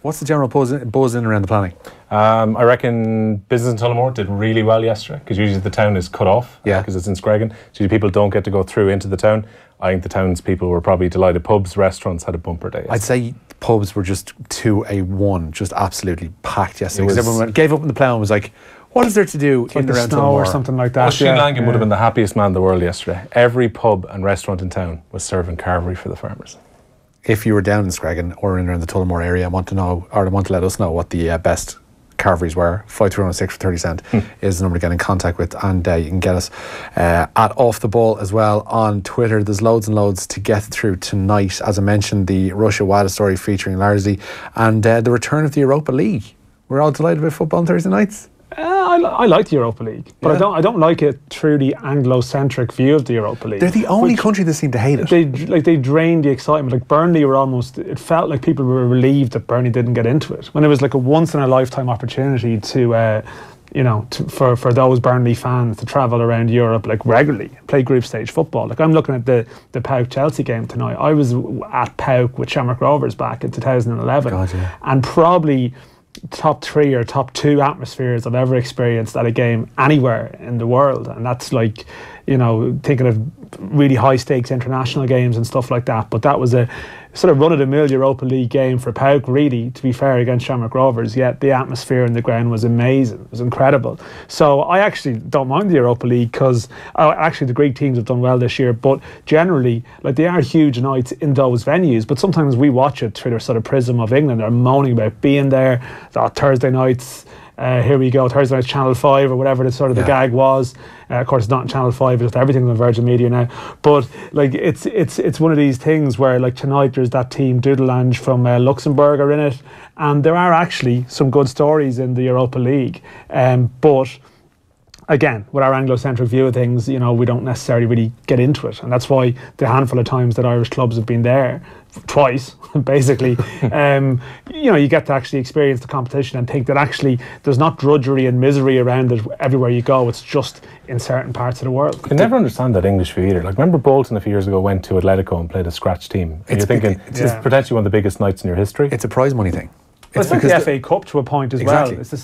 What's the general buzz in around the planning? I reckon business in Tullamore did really well yesterday because usually the town is cut off because it's in Scraggan. So people don't get to go through into the town. I think the townspeople were probably delighted. Pubs, restaurants had a bumper day yesterday. I'd say pubs were just to a one, just absolutely packed yesterday. Because everyone gave up in the plough and was like, what is there to do in and around snow or something like that? Well, Sheen Langan would have been the happiest man in the world yesterday. Every pub and restaurant in town was serving carvery for the farmers. If you were down in Scraggan or in around the Tullamore area and want to know, or want to let us know what the best carveries were, 5306 for 30 cent is the number to get in contact with, and you can get us at Off the Ball as well on Twitter. There's loads and loads to get through tonight. As I mentioned, the Russia WADA story featuring Larsley and the return of the Europa League. We're all delighted with football on Thursday nights. I like the Europa League, but I don't like it through the Anglo-centric view of the Europa League. They're the only country that seem to hate it. They drained the excitement. Like Burnley were almost. It felt like people were relieved that Burnley didn't get into it when it was like a once-in-a-lifetime opportunity to. For those Burnley fans to travel around Europe like regularly, play group stage football. Like I'm looking at the PAOK Chelsea game tonight. I was at PAOK with Shamrock Rovers back in 2011, and probably top 3 or top 2 atmospheres I've ever experienced at a game anywhere in the world. And that's like, thinking of really high stakes international games and stuff like that. But that was a sort of run-of-the-mill Europa League game for PAOK, really, to be fair, against Shamrock Rovers. Yet the atmosphere in the ground was amazing. It was incredible. So I actually don't mind the Europa League because actually the Greek teams have done well this year. But generally, like, they are huge nights in those venues. But sometimes we watch it through the sort of prism of England. They're moaning about being there. Thursday nights, here we go, Thursday night's Channel 5 or whatever the sort of the gag was. Of course, it's not in Channel 5, it's everything's on Virgin Media now. But like it's one of these things where like tonight there's that team Dudelange from Luxembourg are in it, and there are actually some good stories in the Europa League. But again, with our Anglo-centric view of things, we don't necessarily really get into it, and that's why the handful of times that Irish clubs have been there, twice basically, you get to actually experience the competition and think that actually there's not drudgery and misery around it everywhere you go. It's just in certain parts of the world. I never understand that English view either. Like, remember Bolton a few years ago went to Atletico and played a scratch team, and you're thinking it's potentially one of the biggest nights in your history. It's a prize money thing. It's like the FA Cup to a point as well. It's the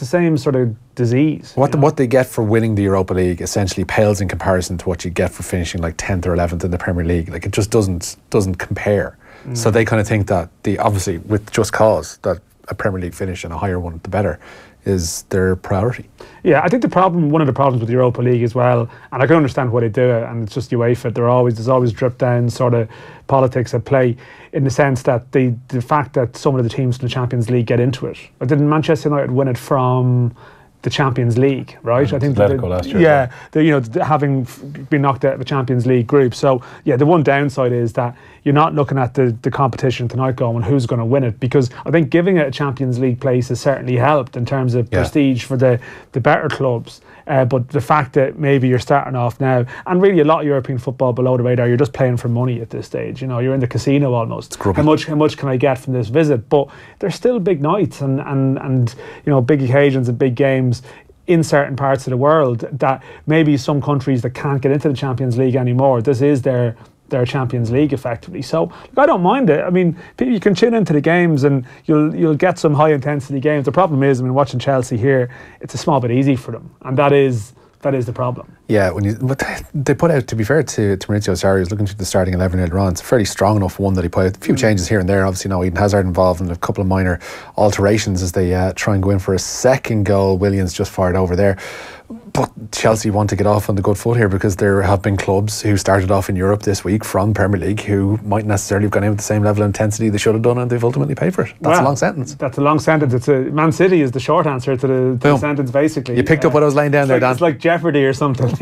same sort of disease. What they get for winning the Europa League essentially pales in comparison to what you get for finishing like 10th or 11th in the Premier League. Like, it just doesn't compare. So they kind of think that obviously with just cause that a Premier League finish and a higher one the better is their priority. Yeah, I think one of the problems with the Europa League as well, and I can understand why they do it, and it's just UEFA. There's always drip down sort of politics at play, in the sense that the fact that some of the teams in the Champions League get into it. But didn't Manchester United win it from the Champions League, right? I think last year. Having been knocked out of the Champions League group. So yeah, the one downside is that you're not looking at the competition tonight going who's going to win it, because I think giving it a Champions League place has certainly helped in terms of prestige for the better clubs. But the fact that maybe you're starting off now, and really a lot of European football below the radar, you're just playing for money at this stage. You're in the casino almost. How much can I get from this visit? But there's still big nights and big occasions and big games in certain parts of the world that maybe some countries that can't get into the Champions League anymore, this is their Champions League effectively. So I don't mind it. I mean, you can tune into the games and you'll get some high intensity games. The problem is, watching Chelsea here, it's a small bit easy for them, and that is the problem. Yeah, but they put out, to be fair to Maurizio Sarri, who's looking through the starting 11 earlier on, it's a fairly strong enough one that he put out. A few changes here and there. Obviously, Eden Hazard involved in a couple of minor alterations as they try and go in for a second goal. Williams just fired over there. But Chelsea want to get off on the good foot here, because there have been clubs who started off in Europe this week from Premier League who might necessarily have gone in with the same level of intensity they should have done, and they've ultimately paid for it. That's a long sentence. That's a long sentence. Man City is the short answer to the sentence, basically. You picked up what I was laying down there, Dan. It's like Jeopardy or something,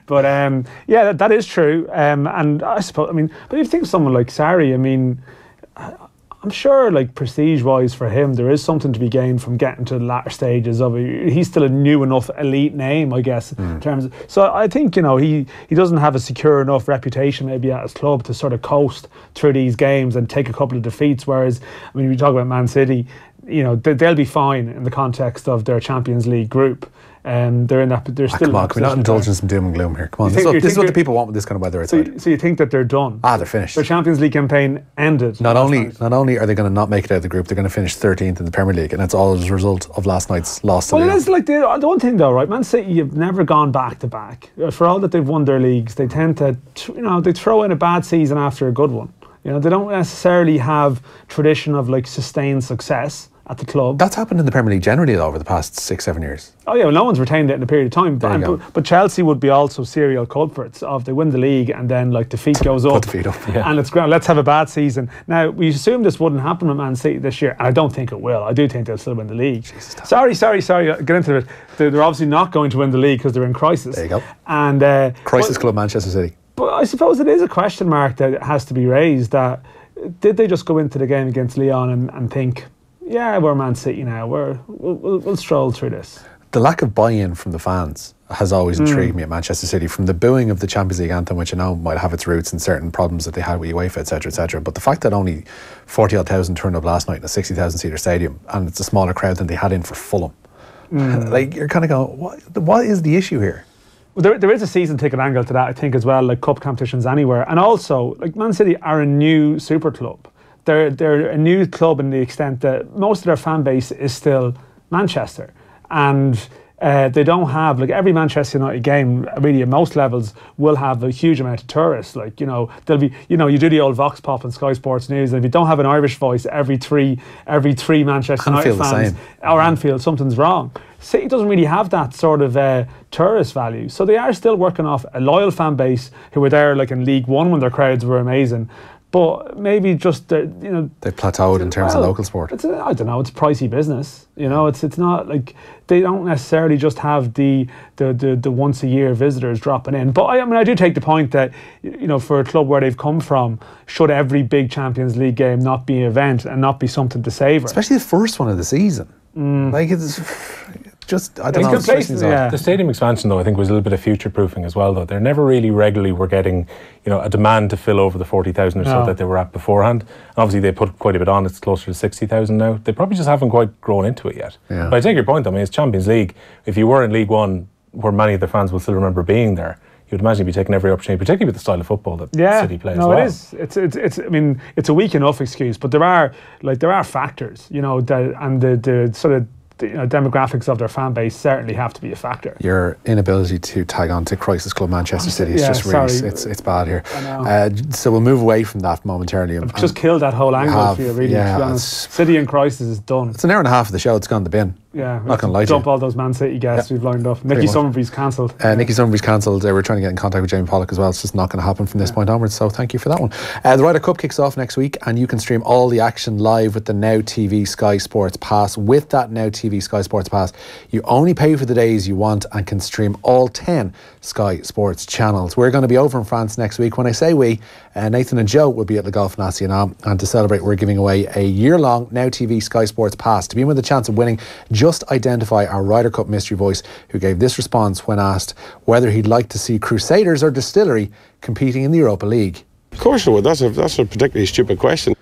But yeah, that is true. And I suppose, but if you think of someone like Sarri, I'm sure, like, prestige-wise for him, there is something to be gained from getting to the latter stages of it. He's still a new enough elite name, I guess, in terms of, so I think, he doesn't have a secure enough reputation maybe at his club to sort of coast through these games and take a couple of defeats, whereas, you talk about Man City, they'll be fine in the context of their Champions League group. They're in that, but they're still. Come on, can we not indulge in some doom and gloom here? Come on, this is what the people want with this kind of weather outside. So you think that they're done? They're finished. Their Champions League campaign ended. Not only are they going to not make it out of the group, they're going to finish 13th in the Premier League, and that's all as a result of last night's loss. Well, it is like the one thing though, right? Man City have never gone back to back. For all that they've won their leagues, they tend to, they throw in a bad season after a good one. They don't necessarily have tradition of like sustained success at the club. That's happened in the Premier League generally though, over the past 6-7 years. Oh yeah, well, no one's retained it in a period of time. But Chelsea would be also serial culprits of they win the league and then like the feet goes up. Put the feet up. Yeah. And it's let's have a bad season. Now we assume this wouldn't happen with Man City this year, and I don't think it will. I do think they'll still win the league. Jesus, sorry. Get into it. They're obviously not going to win the league because they're in crisis. There you go. And crisis club Manchester City. But I suppose it is a question mark that has to be raised. That did they just go into the game against Lyon and think, yeah, we're Man City now. We'll stroll through this. The lack of buy-in from the fans has always intrigued me at Manchester City. From the booing of the Champions League anthem, which I know might have its roots in certain problems that they had with UEFA, etc., etc. But the fact that only 40-odd thousand turned up last night in a 60,000 seater stadium, and it's a smaller crowd than they had in for Fulham, like you're kind of going, what is the issue here? Well, there is a season ticket angle to that, I think, as well. Like cup competitions anywhere, and also like Man City are a new super club. They're a new club in the extent that most of their fan base is still Manchester, and they don't have, like, every Manchester United game really at most levels will have a huge amount of tourists. Like, there'll be, you do the old Vox Pop on Sky Sports News, and if you don't have an Irish voice every three Manchester United fans or Anfield, something's wrong. City doesn't really have that sort of tourist value, so they are still working off a loyal fan base who were there like in League One when their crowds were amazing. But maybe just they plateaued in terms of local sport. I don't know. It's pricey business. It's not like they don't necessarily just have the once a year visitors dropping in. But I do take the point that for a club where they've come from, should every big Champions League game not be an event and not be something to savour? Especially the first one of the season. Like it's just, I don't know. The stadium expansion, though, I think was a little bit of future-proofing as well, though. They never really regularly were getting, a demand to fill over the 40,000 or so that they were at beforehand. And obviously, they put quite a bit on. It's closer to 60,000 now. They probably just haven't quite grown into it yet. Yeah. But I take your point, though. I mean, it's Champions League. If you were in League One, where many of the fans will still remember being there, you'd imagine you'd be taking every opportunity, particularly with the style of football that City plays. No, it is. It's. I mean, it's a weak enough excuse, but there are factors, the sort of demographics of their fan base certainly have to be a factor. Your inability to tag on to Crisis Club Manchester City is just really, it's bad here. So we'll move away from that momentarily. I've just killed that whole angle for you, really, to be honest. City in crisis is done. It's an hour and a half of the show, it's gone to the bin. Yeah, not going to lie to you. Dump all those Man City guests we've lined up. Nicky Summerby's cancelled. Nicky Summerby's cancelled. We're trying to get in contact with Jamie Pollock as well. It's just not going to happen from this point onwards, so thank you for that one. The Ryder Cup kicks off next week, and you can stream all the action live with the Now TV Sky Sports Pass. With that Now TV Sky Sports Pass, you only pay for the days you want and can stream all 10 Sky Sports channels. We're going to be over in France next week. When I say we, Nathan and Joe will be at Le Golf National, and to celebrate, we're giving away a year-long Now TV Sky Sports Pass. To be in with a chance of winning, just identify our Ryder Cup mystery voice who gave this response when asked whether he'd like to see Crusaders or Distillery competing in the Europa League. Of course I would. That's a particularly stupid question.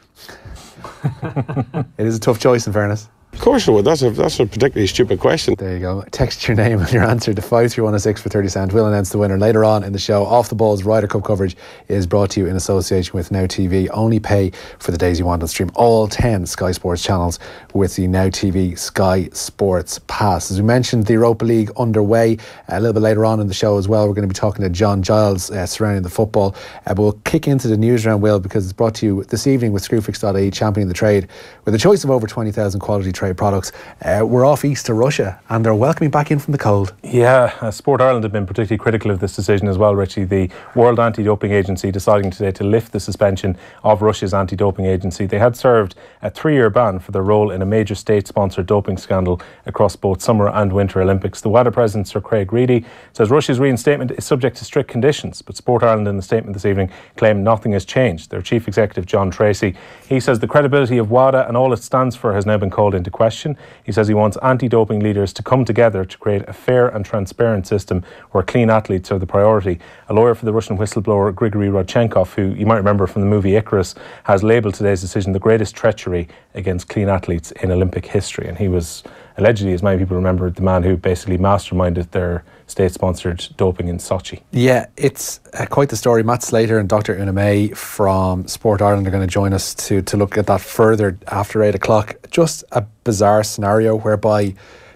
It is a tough choice, in fairness. Of course I would. That's a particularly stupid question. There you go. Text your name and your answer to 53106 for 30 cents. We'll announce the winner later on in the show. Off the Ball's Ryder Cup coverage is brought to you in association with Now TV. Only pay for the days you want and stream all 10 Sky Sports channels with the Now TV Sky Sports Pass. As we mentioned, the Europa League underway. A little bit later on in the show as well, we're going to be talking to Jon Giles surrounding the football. But we'll kick into the NEWSROUND, Will, because it's brought to you this evening with Screwfix.ie, championing the trade with a choice of over 20,000 quality trade products. We're off east to Russia, and they're welcoming back in from the cold. Yeah, Sport Ireland have been particularly critical of this decision as well, Richie. The World Anti-Doping Agency deciding today to lift the suspension of Russia's anti-doping agency. They had served a 3-year ban for their role in a major state-sponsored doping scandal across both Summer and Winter Olympics. The WADA president, Sir Craig Reedy, says Russia's reinstatement is subject to strict conditions, but Sport Ireland in the statement this evening claimed nothing has changed. Their chief executive, John Tracy, he says the credibility of WADA and all it stands for has now been called into question. question. He says he wants anti-doping leaders to come together to create a fair and transparent system where clean athletes are the priority. A lawyer for the Russian whistleblower Grigory Rodchenkov, who you might remember from the movie Icarus, has labelled today's decision the greatest treachery against clean athletes in Olympic history. And he was allegedly, as many people remember, the man who basically masterminded their state-sponsored doping in Sochi. Yeah, it's quite the story. Matt Slater and Dr. Una May from Sport Ireland are going to join us to look at that further after 8 o'clock. Just a bizarre scenario whereby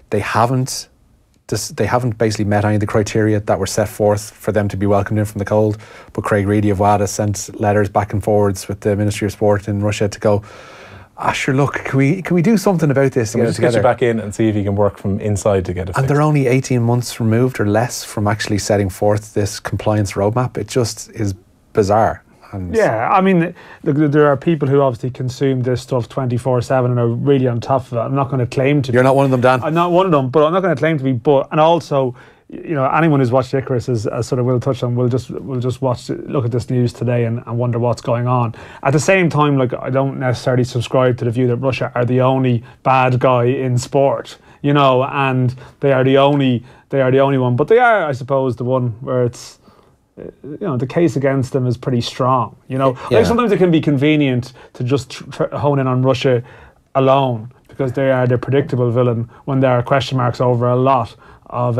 they haven't basically met any of the criteria that were set forth for them to be welcomed in from the cold. But Craig Reedy of WADA sent letters back and forwards with the Ministry of Sport in Russia to go, sure, look, can we do something about this? Can we just get you back in and see if you can work from inside to get it fixed? And they're only 18 months removed or less from actually setting forth this compliance roadmap. It just is bizarre. And yeah, I mean, there are people who obviously consume this stuff 24/7 and are really on top of it. I'm not going to claim to be. You're not one of them, Dan? I'm not one of them, but I'm not going to claim to be. And also, you know, anyone who's watched Icarus, as sort of Will touched on, will just look at this news today and wonder what's going on. At the same time, like, I don't necessarily subscribe to the view that Russia are the only bad guy in sport, you know, and they are the only one. But they are, I suppose, the one where it's, you know, the case against them is pretty strong. You know, yeah. Like sometimes it can be convenient to just hone in on Russia alone because they are the predictable villain when there are question marks over a lot of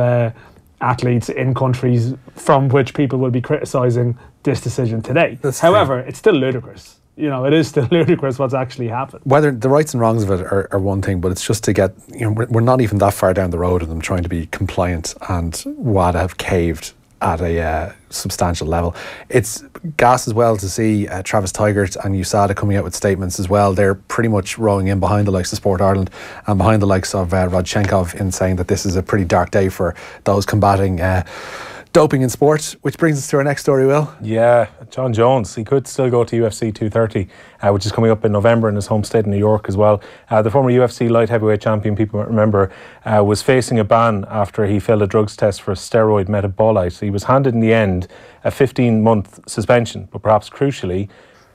athletes in countries from which people will be criticising this decision today. However, it's still ludicrous. You know, it is still ludicrous what's actually happened. Whether the rights and wrongs of it are one thing, but it's just to get, you know, we're not even that far down the road of them trying to be compliant, and WADA have caved at a substantial level. It's gas as well to see Travis Tigert and USADA coming out with statements as well. They're pretty much rowing in behind the likes of Sport Ireland and behind the likes of Rodchenkov in saying that this is a pretty dark day for those combating doping in sport, which brings us to our next story, Will. Yeah, Jon Jones, he could still go to UFC 230, which is coming up in November in his home state in New York as well. The former UFC light heavyweight champion, people might remember, was facing a ban after he failed a drugs test for steroid metabolite. He was handed in the end a 15-month suspension, but perhaps crucially,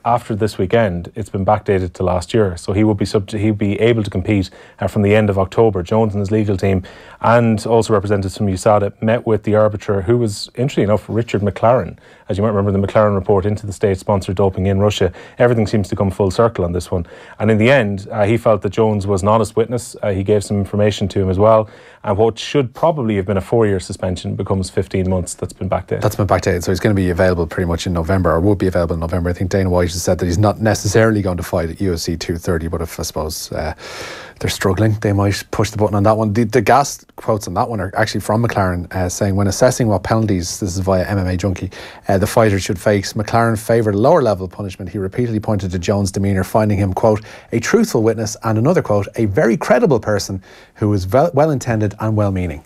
after this weekend, it's been backdated to last year, so he will be he'll be able to compete from the end of October. Jones and his legal team, and also representatives from USADA, met with the arbiter, who was, interestingly enough, Richard McLaren. As you might remember, the McLaren report into the state-sponsored doping in Russia. Everything seems to come full circle on this one. And in the end, he felt that Jones was an honest witness. He gave some information to him as well. And what should probably have been a 4-year suspension becomes 15 months. That's been backdated. That's been backdated. So he's going to be available pretty much in November, or will be available in November. I think Dana White has said that he's not necessarily going to fight at UFC 230, but if, I suppose, they're struggling, they might push the button on that one. The gas quotes on that one are actually from McLaren, saying, when assessing what penalties, this is via MMA Junkie, the fighter should face, McLaren favoured a lower level punishment. He repeatedly pointed to Jones' demeanour, finding him, quote, a truthful witness, and another quote, a very credible person who was well-intended and well-meaning.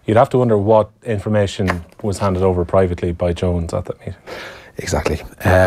You'd have to wonder what information was handed over privately by Jones at that meeting. Exactly.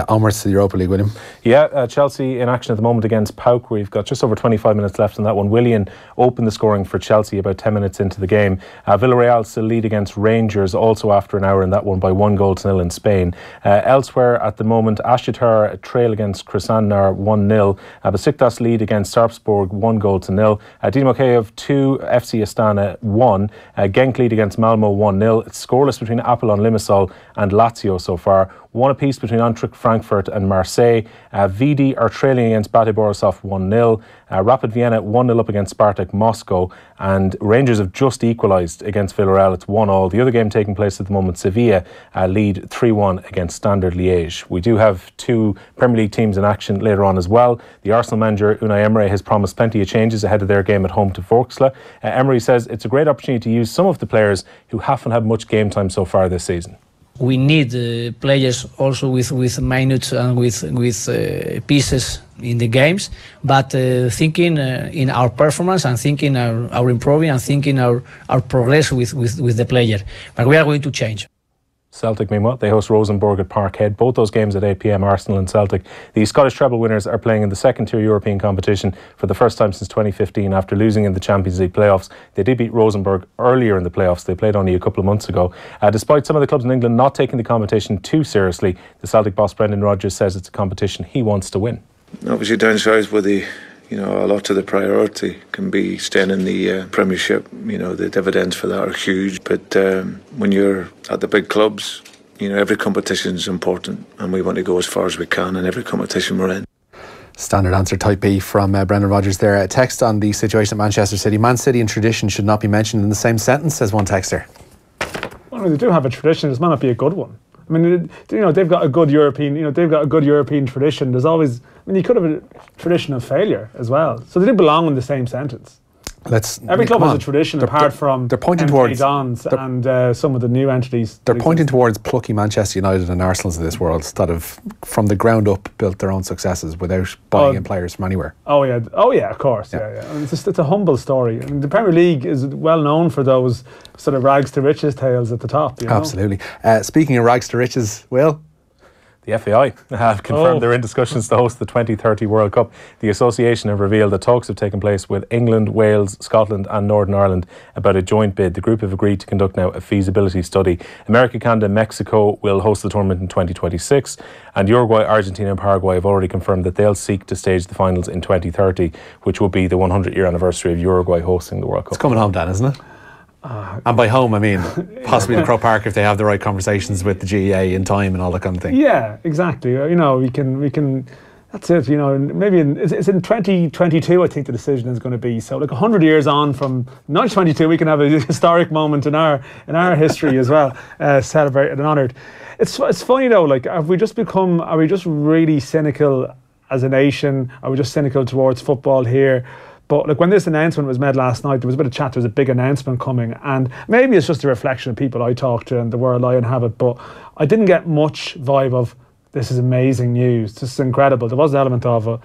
Onwards to the Europa League, William. Yeah, Chelsea in action at the moment against PAOK. We've got just over 25 minutes left on that one. Willian opened the scoring for Chelsea about 10 minutes into the game. Villarreal still lead against Rangers, also after an hour in that one, by 1-0 in Spain. Elsewhere at the moment, Ashtar trail against Krasnodar 1-0. Besiktas lead against Sarpsborg 1-0. Dinamo Kiev 2, FC Astana 1. Genk lead against Malmo 1-0. It's scoreless between Apollon Limassol and Lazio so far. One apiece between Eintracht Frankfurt and Marseille. Vidi are trailing against Bate Borisov 1-0. Rapid Vienna 1-0 up against Spartak Moscow. And Rangers have just equalised against Villarreal. It's 1-1. The other game taking place at the moment, Sevilla lead 3-1 against Standard Liège. We do have 2 Premier League teams in action later on as well. The Arsenal manager, Unai Emery, has promised plenty of changes ahead of their game at home to Vorskla. Emery says it's a great opportunity to use some of the players who haven't had much game time so far this season. We need players also with minutes and with pieces in the games, but thinking in our performance and thinking our improving and thinking our progress with the player. But we are going to change. Celtic, meanwhile, they host Rosenborg at Parkhead. Both those games at 8 p.m, Arsenal and Celtic. The Scottish treble winners are playing in the second-tier European competition for the first time since 2015 after losing in the Champions League playoffs. They did beat Rosenborg earlier in the playoffs. They played only a couple of months ago. Despite some of the clubs in England not taking the competition too seriously, the Celtic boss Brendan Rodgers says it's a competition he wants to win. Obviously downsized by the You know, a lot of the priority can be staying in the Premiership. You know, the dividends for that are huge. But when you're at the big clubs, you know, every competition is important, and we want to go as far as we can in every competition we're in. Standard answer type B from Brendan Rodgers there. A text on the situation at Manchester City. Man City and tradition should not be mentioned in the same sentence, says one texter. Well, they do have a tradition. This might not be a good one. I mean, you know, they've got a good European. You know, they've got a good European tradition. There's always. I mean, you could have a tradition of failure as well. So they do belong in the same sentence. Every club has a tradition, apart from they're pointing towards Dons and some of the new entities. They're pointing towards plucky Manchester United and Arsenals of this world that have, from the ground up, built their own successes without buying in players from anywhere. Oh yeah, of course, yeah. I mean, it's a humble story. I mean, the Premier League is well known for those sort of rags to riches tales at the top. You know? Absolutely. Speaking of rags to riches, Will. The FAI have confirmed they're in discussions to host the 2030 World Cup. The association have revealed that talks have taken place with England, Wales, Scotland and Northern Ireland about a joint bid. The group have agreed to conduct now a feasibility study. America, Canada and Mexico will host the tournament in 2026, and Uruguay, Argentina and Paraguay have already confirmed that they'll seek to stage the finals in 2030, which will be the 100-year anniversary of Uruguay hosting the World Cup. It's coming home, Dan, isn't it? And by home, I mean possibly the Croke Park if they have the right conversations with the GEA in time and all that kind of thing. Yeah, exactly. You know, we can. That's it. You know, maybe it's in 2022. I think the decision is going to be. So, like 100 years on from 1922, we can have a historic moment in our history as well, celebrated and honoured. It's funny though. Like, are we just really cynical as a nation? Are we just cynical towards football here? But like when this announcement was made last night, there was a bit of chat. There was a big announcement coming, and maybe it's just a reflection of people I talk to and the world I inhabit. But I didn't get much vibe of this is amazing news. This is incredible. There was an element of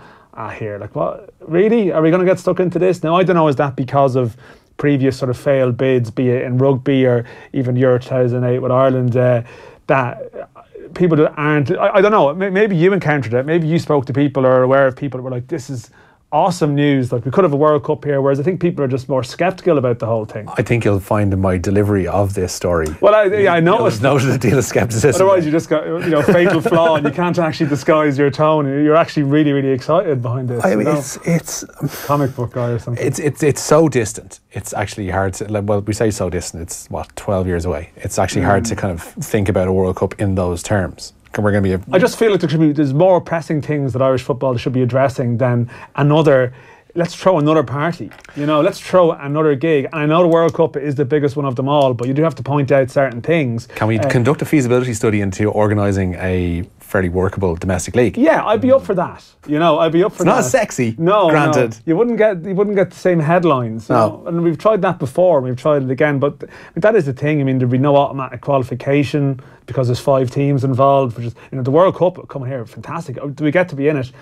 here, like what? Really? Are we going to get stuck into this? Now I don't know. Is that because of previous sort of failed bids, be it in rugby or even Euro 2008 with Ireland? That people that aren't. I don't know. Maybe you encountered it. Maybe you spoke to people or are aware of people that were like, this is awesome news, like we could have a World Cup here, whereas I think people are just more sceptical about the whole thing. I think you'll find in my delivery of this story. Well, I noticed. Noted a deal of scepticism. Otherwise, you just got fatal flaw, and you can't actually disguise your tone. You're actually really, really excited behind this. I mean, it's comic book guy or something. It's so distant. It's actually hard to. Well, we say so distant. It's 12 years away. It's actually hard to kind of think about a World Cup in those terms. We're going to be. I just feel like there's more pressing things that Irish football should be addressing than another. Let's throw another party. You know, let's throw another gig. And I know the World Cup is the biggest one of them all, but you do have to point out certain things. Can we conduct a feasibility study into organising a fairly workable domestic league? Yeah, I'd be up for that. You know, I'd be up for that. It's not sexy. No, granted. No. You wouldn't get the same headlines. You know? And we've tried that before. We've tried it again, but that is the thing. I mean, there'd be no automatic qualification because there's 5 teams involved. Which is, you know, the World Cup coming here, fantastic. Do we get to be in it?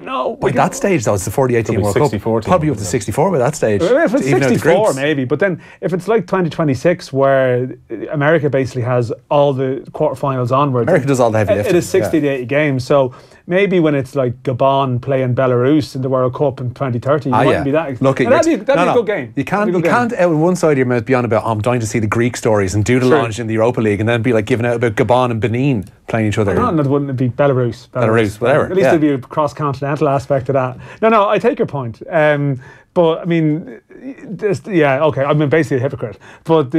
No. By that stage, though, it's the 48 team World Cup. Probably up to 64 by that stage. If it's 64, maybe. But then if it's like 2026, where America basically has all the quarterfinals onwards. America does all the heavy lifting. It is 60 to 80 games. So maybe when it's like Gabon playing Belarus in the World Cup in 2030, it wouldn't be that. Look, that'd be a good game. You can't out one side of your mouth be on about, I'm dying to see the Greek stories and do the launch in the Europa League, and then be like giving out about Gabon and Benin playing each other. No, wouldn't it be Belarus, whatever. At least there'd be a cross-continental aspect of that. No, I take your point. But I mean, okay, I'm basically a hypocrite. But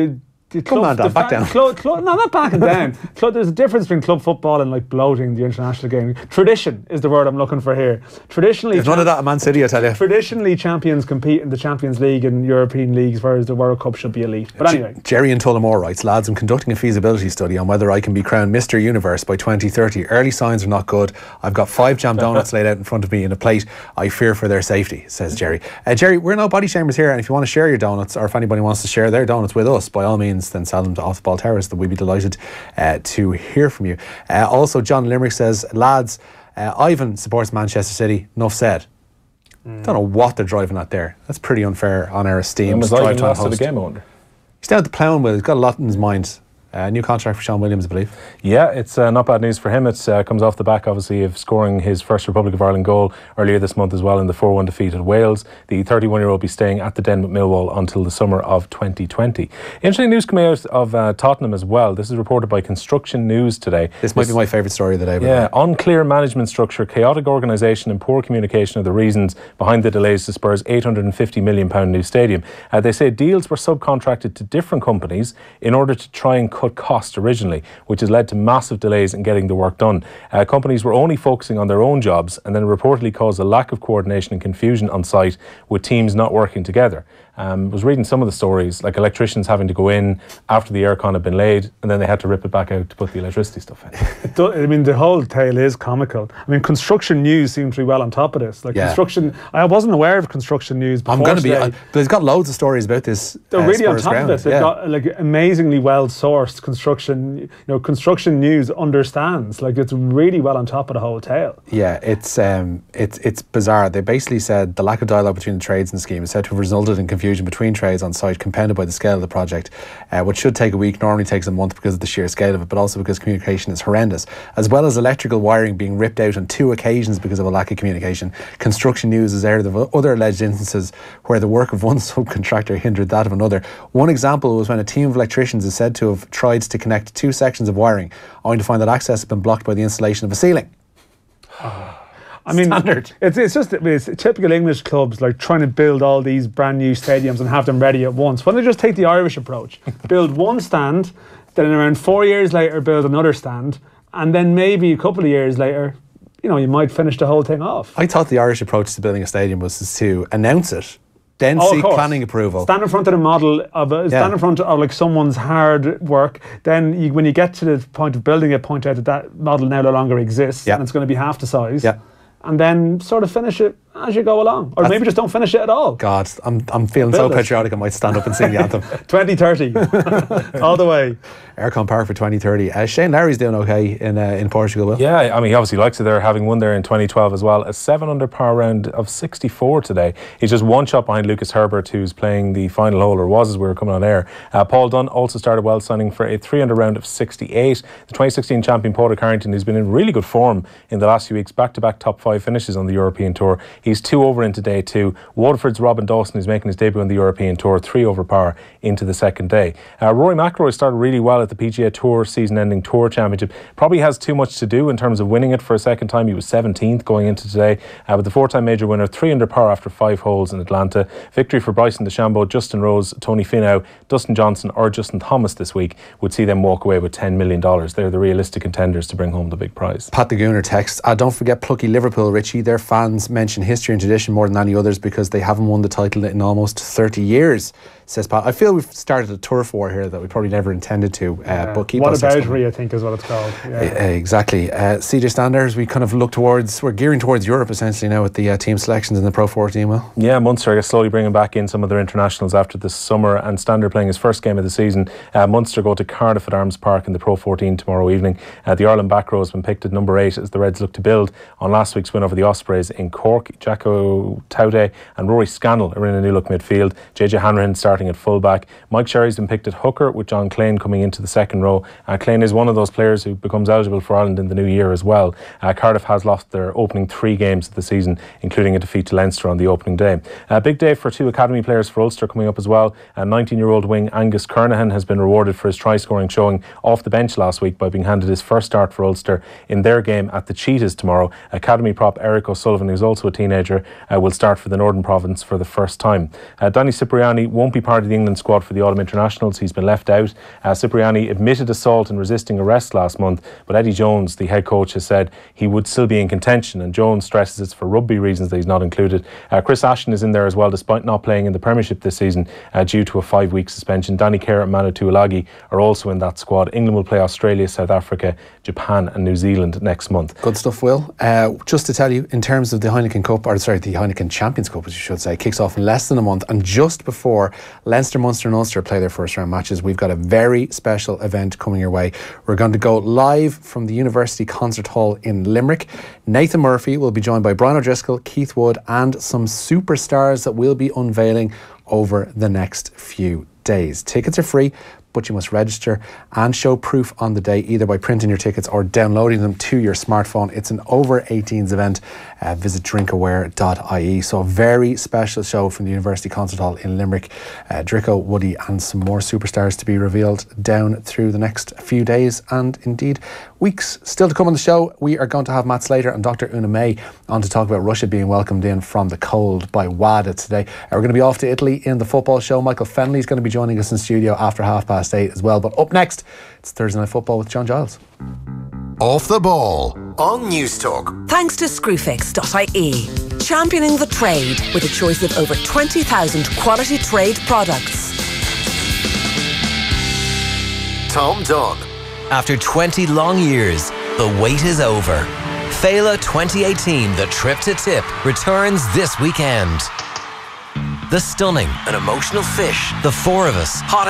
come on, Dan, back down. No, not backing down. There's a difference between club football and like bloating the international game. Tradition is the word I'm looking for here. Traditionally, there's none of that at Man City, I tell you. Traditionally, champions compete in the Champions League and European leagues, whereas the World Cup should be elite. But anyway, Jerry in Tullamore writes, lads, I'm conducting a feasibility study on whether I can be crowned Mr. Universe by 2030. Early signs are not good. I've got 5 jam donuts laid out in front of me in a plate. I fear for their safety, says Jerry. Jerry, we're no body shamers here, and if you want to share your donuts, or if anybody wants to share their donuts with us, by all means, then sell them to Off the Ball Terrace. That we'd be delighted to hear from you. Also, John Limerick says, lads, Ivan supports Manchester City. Enough said. Don't know what they're driving at there. That's pretty unfair on our esteemed drive time host. The game, I wonder. He's down at the ploughing wheel. He's got a lot in his mind. New contract for Sean Williams, I believe. Yeah, it's not bad news for him. It comes off the back, obviously, of scoring his first Republic of Ireland goal earlier this month as well in the 4-1 defeat at Wales. The 31-year-old will be staying at the Den with Millwall until the summer of 2020. Interesting news coming out of Tottenham as well. This is reported by Construction News today. This might be my favourite story of the day. Yeah, unclear management structure, chaotic organisation and poor communication are the reasons behind the delays to Spurs' £850 million new stadium. They say deals were subcontracted to different companies in order to try and cut costs originally, which has led to massive delays in getting the work done. Companies were only focusing on their own jobs and then reportedly caused a lack of coordination and confusion on site with teams not working together. I was reading some of the stories, like electricians having to go in after the aircon had been laid and then they had to rip it back out to put the electricity stuff in. I mean, the whole tale is comical. I mean, Construction News seems to be well on top of this. Like Construction, I wasn't aware of Construction News before. I'm going to be. They've got loads of stories about this. They're really on top of it. They've got like amazingly well sourced construction. Construction News understands. Like, it's really well on top of the whole tale. Yeah, it's bizarre. They basically said the lack of dialogue between the trades in the scheme is said to have resulted in confusion between trades on site, compounded by the scale of the project, which should take a week, normally takes a month because of the sheer scale of it, but also because communication is horrendous, as well as electrical wiring being ripped out on 2 occasions because of a lack of communication. Construction News has aired of other alleged instances where the work of one subcontractor hindered that of another. One example was when a team of electricians is said to have tried to connect 2 sections of wiring, only to find that access has been blocked by the installation of a ceiling. I mean, it's typical English clubs like trying to build all these brand new stadiums and have them ready at once. Why don't they just take the Irish approach? Build one stand, then around 4 years later build another stand, and then maybe a couple of years later, you might finish the whole thing off. I thought the Irish approach to building a stadium was to announce it, then seek planning approval. Stand in front of the model stand in front of like someone's hard work. Then when you get to the point of building it, point out that model now no longer exists and it's going to be half the size. Yeah. And then sort of finish it as you go along. Or maybe just don't finish it at all. God, I'm feeling so patriotic I might stand up and sing the anthem. 2030. All the way. Aircon Park for 2030. Shane Lowry's doing okay in Portugal, Will? Yeah, I mean, he obviously likes it there, having won there in 2012 as well. A 7-under par round of 64 today. He's just 1 shot behind Lucas Herbert, who's playing the final hole, or was as we were coming on air. Paul Dunn also started well, signing for a 3-under round of 68. The 2016 champion Padraig Harrington, who's been in really good form in the last few weeks, back-to-back top 5 finishes on the European Tour. He's 2 over into day 2. Waterford's Robin Dawson, who's making his debut on the European Tour, 3 over par into the second day. Rory McIlroy started really well at the PGA Tour season-ending Tour Championship. Probably has too much to do in terms of winning it for a second time. He was 17th going into today, but the 4-time major winner, 3 under par after 5 holes in Atlanta. Victory for Bryson DeChambeau, Justin Rose, Tony Finau, Dustin Johnson or Justin Thomas this week would see them walk away with $10 million. They're the realistic contenders to bring home the big prize. Pat the Gooner texts, don't forget plucky Liverpool, Richie. Their fans mention history and tradition more than any others because they haven't won the title in almost 30 years, says Pat. I feel we've started a turf war here that we probably never intended to, but keep What about Italy, I think is what it's called. Exactly. CJ Standers, we kind of look towards, we're gearing towards Europe essentially now with the team selections in the Pro 14, Will. Yeah, Munster, I guess, slowly bringing back in some of their internationals after the summer, and Standard playing his first game of the season. Munster go to Cardiff at Arms Park in the Pro 14 tomorrow evening. The Ireland back row has been picked at number 8 as the Reds look to build on last week's win over the Ospreys in Cork. Jacko Taude and Rory Scannell are in a new look midfield. JJ Hanrahan starting at fullback. Mike Sherry's been picked at hooker with John Clane coming into the second row. Clane is one of those players who becomes eligible for Ireland in the new year as well. Cardiff has lost their opening 3 games of the season, including a defeat to Leinster on the opening day. A big day for 2 academy players for Ulster coming up as well. 19-year-old wing Angus Kernahan has been rewarded for his try-scoring showing off the bench last week by being handed his first start for Ulster in their game at the Cheetahs tomorrow. Academy prop Eric O'Sullivan, who's also a teenager, will start for the Northern Province for the first time. Danny Cipriani won't be part of the England squad for the Autumn Internationals. He's been left out. Cipriani admitted assault and resisting arrest last month, but Eddie Jones, the head coach, has said he would still be in contention, and Jones stresses it's for rugby reasons that he's not included. Chris Ashton is in there as well, despite not playing in the Premiership this season due to a 5-week suspension. Danny Kerr and Manu Tuilagi are also in that squad. England will play Australia, South Africa, Japan and New Zealand next month. Good stuff, Will. Just to tell you, in terms of the Heineken Cup, or sorry, the Heineken Champions Cup, as you should say, kicks off in less than a month, and just before Leinster, Munster and Ulster play their first round matches, we've got a very special event coming your way. We're going to go live from the University Concert Hall in Limerick. Nathan Murphy will be joined by Brian O'Driscoll, Keith Wood and some superstars that we'll be unveiling over the next few days. Tickets are free. but you must register and show proof on the day, either by printing your tickets or downloading them to your smartphone. It's an over 18s event. Visit drinkaware.ie. So a very special show from the University Concert Hall in Limerick. Dricko, Woody and some more superstars to be revealed down through the next few days and indeed weeks. Still to come on the show, we are going to have Matt Slater and Dr. Una May on to talk about Russia being welcomed in from the cold by WADA today. We're going to be off to Italy in the football show. Michael Fennelly is going to be joining us in studio after 8:30 as well. But up next, it's Thursday Night Football with Jon Giles. Off the Ball on News Talk. Thanks to Screwfix.ie, championing the trade with a choice of over 20,000 quality trade products. Tom Dunn. After 20 long years, the wait is over. Fela 2018, The Trip to Tip, returns this weekend. The stunning and emotional fish, The Four of Us, hot